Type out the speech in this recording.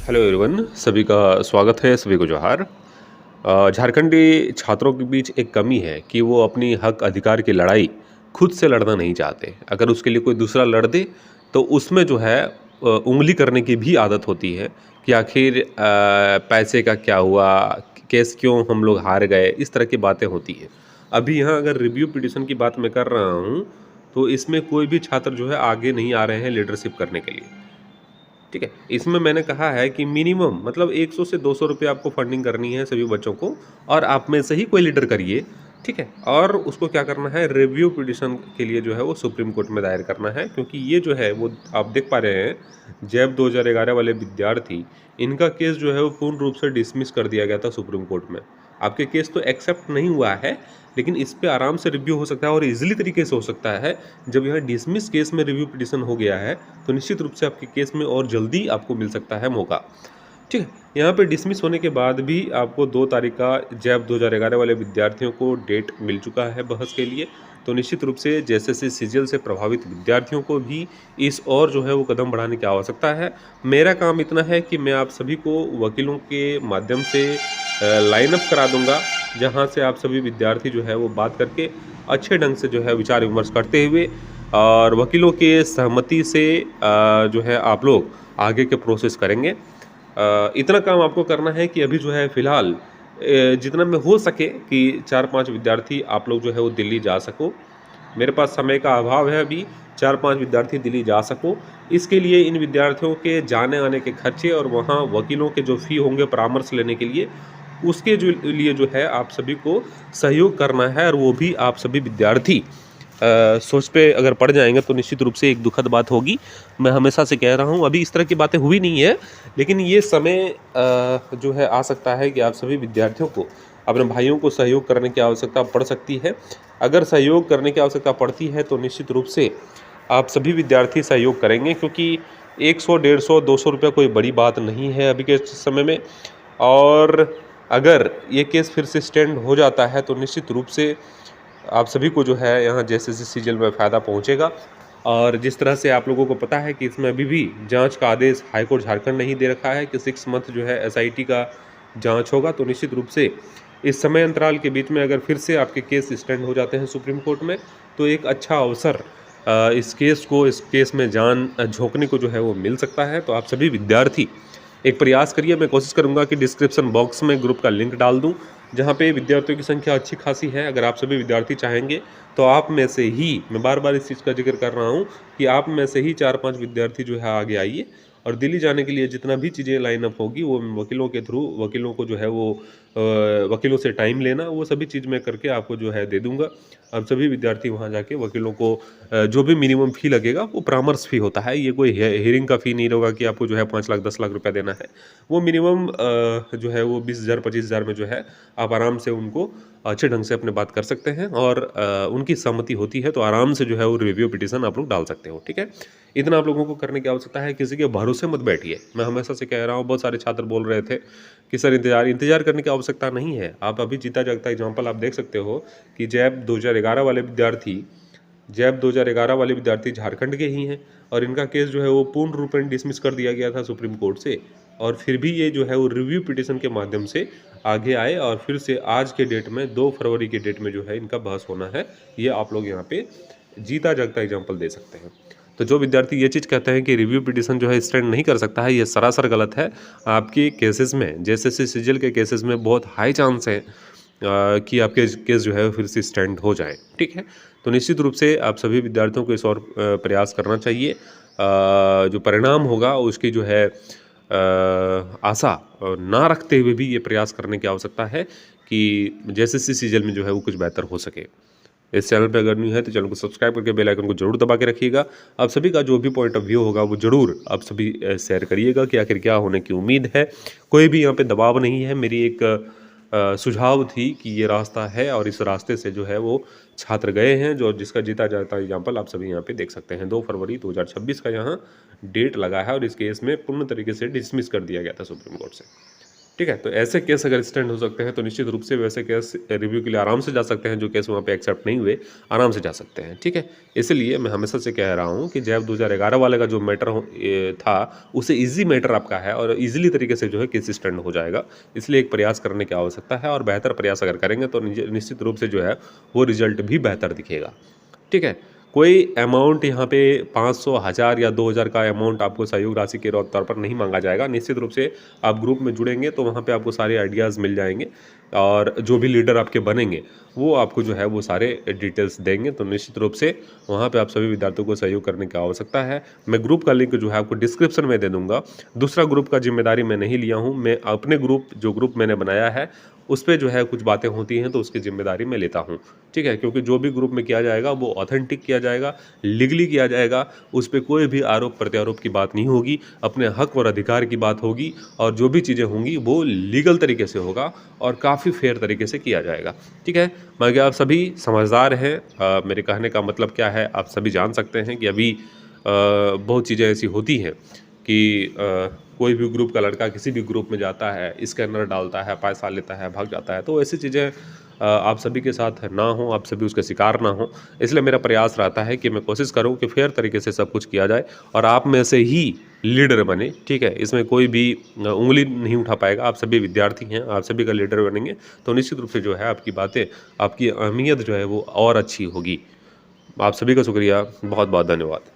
Hello everyone, सभी का स्वागत है, सभी को जोहार। झारखंडी छात्रों के बीच एक कमी है कि वो अपनी हक अधिकार की लड़ाई खुद से लड़ना नहीं चाहते। अगर उसके लिए कोई दूसरा लड़ दे तो उसमें जो है उंगली करने की भी आदत होती है कि आखिर पैसे का क्या हुआ, केस क्यों हम लोग हार गए, इस तरह की बातें होती हैं। अभी यहाँ अगर रिव्यू पिटिशन की बात मैं कर रहा हूँ तो इसमें कोई भी छात्र जो है आगे नहीं आ रहे हैं लीडरशिप करने के लिए। ठीक है, इसमें मैंने कहा है कि मिनिमम मतलब 100 से 200 रुपये आपको फंडिंग करनी है सभी बच्चों को, और आप में से ही कोई लीडर करिए। ठीक है, और उसको क्या करना है, रिव्यू पिटिशन के लिए जो है वो सुप्रीम कोर्ट में दायर करना है, क्योंकि ये जो है वो आप देख पा रहे हैं जैब 2011 वाले विद्यार्थी, इनका केस जो है वो पूर्ण रूप से डिसमिस कर दिया गया था सुप्रीम कोर्ट में। आपके केस तो एक्सेप्ट नहीं हुआ है, लेकिन इस पे आराम से रिव्यू हो सकता है और इजीली तरीके से हो सकता है। जब यहाँ डिसमिस केस में रिव्यू पिटिशन हो गया है तो निश्चित रूप से आपके केस में और जल्दी आपको मिल सकता है मौका। ठीक है, यहाँ पे डिसमिस होने के बाद भी आपको 2 तारीख का जैब 2011 वाले विद्यार्थियों को डेट मिल चुका है बहस के लिए। तो निश्चित रूप से जैसे सीजीएल से प्रभावित विद्यार्थियों को भी इस और जो है वो कदम बढ़ाने की आवश्यकता है। मेरा काम इतना है कि मैं आप सभी को वकीलों के माध्यम से लाइन अप करा दूंगा, जहाँ से आप सभी विद्यार्थी जो है वो बात करके अच्छे ढंग से जो है विचार विमर्श करते हुए और वकीलों के सहमति से जो है आप लोग आगे के प्रोसेस करेंगे। इतना काम आपको करना है कि अभी जो है फ़िलहाल जितना में हो सके कि 4-5 विद्यार्थी आप लोग जो है वो दिल्ली जा सको। मेरे पास समय का अभाव है अभी, 4-5 विद्यार्थी दिल्ली जा सको। इसके लिए इन विद्यार्थियों के जाने-आने के खर्चे और वहाँ वकीलों के जो फ़ी होंगे परामर्श लेने के लिए, उसके जो लिए जो है आप सभी को सहयोग करना है, और वो भी आप सभी विद्यार्थी सोच पे अगर पड़ जाएंगे तो निश्चित रूप से एक दुखद बात होगी। मैं हमेशा से कह रहा हूँ, अभी इस तरह की बातें हुई नहीं है, लेकिन ये समय जो है आ सकता है कि आप सभी विद्यार्थियों को अपने भाइयों को सहयोग करने की आवश्यकता पड़ सकती है। अगर सहयोग करने की आवश्यकता पड़ती है तो निश्चित रूप से आप सभी विद्यार्थी सहयोग करेंगे, क्योंकि 100, 150, 200 रुपये कोई बड़ी बात नहीं है अभी के समय में। और अगर ये केस फिर से स्टैंड हो जाता है तो निश्चित रूप से आप सभी को जो है यहाँ जैसे सीजीएल में फ़ायदा पहुँचेगा। और जिस तरह से आप लोगों को पता है कि इसमें अभी भी जांच का आदेश हाईकोर्ट झारखंड ने ही दे रखा है कि 6 मंथ जो है एसआईटी का जांच होगा, तो निश्चित रूप से इस समय अंतराल के बीच में अगर फिर से आपके केस स्टैंड हो जाते हैं सुप्रीम कोर्ट में तो एक अच्छा अवसर इस केस में जान झोंकने को जो है वो मिल सकता है। तो आप सभी विद्यार्थी एक प्रयास करिए। मैं कोशिश करूंगा कि डिस्क्रिप्शन बॉक्स में ग्रुप का लिंक डाल दूं, जहां पे विद्यार्थियों की संख्या अच्छी खासी है। अगर आप सभी विद्यार्थी चाहेंगे तो आप में से ही, मैं बार बार इस चीज़ का जिक्र कर रहा हूं कि आप में से ही 4-5 विद्यार्थी जो है आगे आइए, और दिल्ली जाने के लिए जितना भी चीज़ें लाइन अप होगी वो वकीलों के थ्रू, वकीलों को जो है वो वकीलों से टाइम लेना, वो सभी चीज़ मैं करके आपको जो है दे दूंगा। अब सभी विद्यार्थी वहाँ जाके वकीलों को जो भी मिनिमम फ़ी लगेगा वो परामर्श फ़ी होता है, ये कोई हियरिंग का फ़ी नहीं होगा कि आपको जो है 5 लाख 10 लाख रुपया देना है। वो मिनिमम जो है वो 20,000 25,000 में जो है आप आराम से उनको अच्छे ढंग से अपने बात कर सकते हैं, और उनकी सहमति होती है तो आराम से जो है वो रिव्यू पिटिशन आप लोग डाल सकते हो। ठीक है, इतना आप लोगों को करने की आवश्यकता है। किसी के भरोसे मत बैठिए। मैं हमेशा से कह रहा हूँ, बहुत सारे छात्र बोल रहे थे कि सर इंतजार करने की आवश्यकता नहीं है। आप अभी जीता जागता एग्जाम्पल आप देख सकते हो कि जैब 2011 वाले विद्यार्थी झारखंड के ही हैं, और इनका केस जो है वो पूर्ण रूपेण डिसमिस कर दिया गया था सुप्रीम कोर्ट से, और फिर भी ये जो है वो रिव्यू पिटिशन के माध्यम से आगे आए, और फिर से आज के डेट में 2 फरवरी के डेट में जो है इनका बहस होना है। ये आप लोग यहाँ पे जीता जागता एग्जाम्पल दे सकते हैं। तो जो विद्यार्थी ये चीज़ कहते हैं कि रिव्यू पिटिशन जो है स्टैंड नहीं कर सकता है, ये सरासर गलत है। आपके केसेस में, जैसे सीजीएल के केसेस में बहुत हाई चांस है कि आपके केस जो है फिर से स्टैंड हो जाए। ठीक है, तो निश्चित रूप से आप सभी विद्यार्थियों को इस और प्रयास करना चाहिए। जो परिणाम होगा उसकी जो है आशा ना रखते हुए भी ये प्रयास करने की आवश्यकता है कि जैसे सीजीएल में जो है वो कुछ बेहतर हो सके। इस चैनल पे अगर न्यू है तो चैनल को सब्सक्राइब करके बेल आइकन को जरूर दबा के रखिएगा। आप सभी का जो भी पॉइंट ऑफ व्यू होगा वो जरूर आप सभी शेयर करिएगा कि आखिर क्या होने की उम्मीद है। कोई भी यहाँ पे दबाव नहीं है, मेरी एक सुझाव थी कि ये रास्ता है और इस रास्ते से जो है वो छात्र गए हैं, जो जिसका जीता जाता एग्जाम्पल आप सभी यहाँ पे देख सकते हैं। 2 फरवरी 2026 का यहाँ डेट लगा है, और इस केस में पूर्ण तरीके से डिसमिस कर दिया गया था सुप्रीम कोर्ट से। ठीक है? तो ऐसे केस अगर स्टैंड हो सकते हैं तो निश्चित रूप से वैसे केस रिव्यू के लिए आराम से जा सकते हैं, जो केस वहाँ पे एक्सेप्ट नहीं हुए, आराम से जा सकते हैं, ठीक है? इसीलिए मैं हमेशा से कह रहा हूँ कि जैव 2011 वाले का जो मैटर था, उससे ईज़ी मैटर आपका है और ईज़िली तरीके से जो है केस स्टैंड हो जाएगा। इसलिए एक प्रयास करने की आवश्यकता है और बेहतर प्रयास अगर करेंगे तो निश्चित रूप से जो है वो रिज़ल्ट भी बेहतर दिखेगा, ठीक है? कोई अमाउंट यहाँ पे 500, 1000 या 2000 का अमाउंट आपको सहयोग राशि के तौर पर नहीं मांगा जाएगा। निश्चित रूप से आप ग्रुप में जुड़ेंगे तो वहाँ पे आपको सारे आइडियाज़ मिल जाएँगे और जो भी लीडर आपके बनेंगे, वो आपको जो है वो सारे डिटेल्स देंगे। तो निश्चित रूप से वहाँ पे आप सभी विद्यार्थियों को सहयोग करने की आवश्यकता है। मैं ग्रुप का लिंक जो है आपको डिस्क्रिप्शन में दे दूँगा। दूसरा ग्रुप का ज़िम्मेदारी मैं नहीं लिया हूँ। मैं अपने जो ग्रुप मैंने बनाया है, उस पे जो है कुछ बातें होती हैं तो उसकी ज़िम्मेदारी मैं लेता हूँ। ठीक है? क्योंकि जो भी ग्रुप में किया जाएगा वो ऑथेंटिक किया जाएगा, लीगली किया जाएगा, उस पे कोई भी आरोप-प्रत्यारोप की बात नहीं होगी, अपने हक और अधिकार की बात होगी और जो भी चीज़ें होंगी वो लीगल तरीके से होगा और काफ़ी फेयर तरीके से किया जाएगा। ठीक है? बाकी आप सभी समझदार हैं। मेरे कहने का मतलब क्या है, आप सभी जान सकते हैं कि अभी बहुत चीज़ें ऐसी होती हैं कि कोई भी ग्रुप का लड़का किसी भी ग्रुप में जाता है, स्कैनर डालता है, पैसा लेता है, भाग जाता है। तो ऐसी चीज़ें आप सभी के साथ ना हो, आप सभी उसके शिकार ना हो। इसलिए मेरा प्रयास रहता है कि मैं कोशिश करूँ कि फेयर तरीके से सब कुछ किया जाए और आप में से ही लीडर बने, ठीक है? इसमें कोई भी उँगली नहीं उठा पाएगा। आप सभी विद्यार्थी हैं, आप सभी का लीडर बनेंगे, तो निश्चित रूप से जो है आपकी बातें, आपकी अहमियत जो है वो और अच्छी होगी। आप सभी का शुक्रिया, बहुत-बहुत धन्यवाद।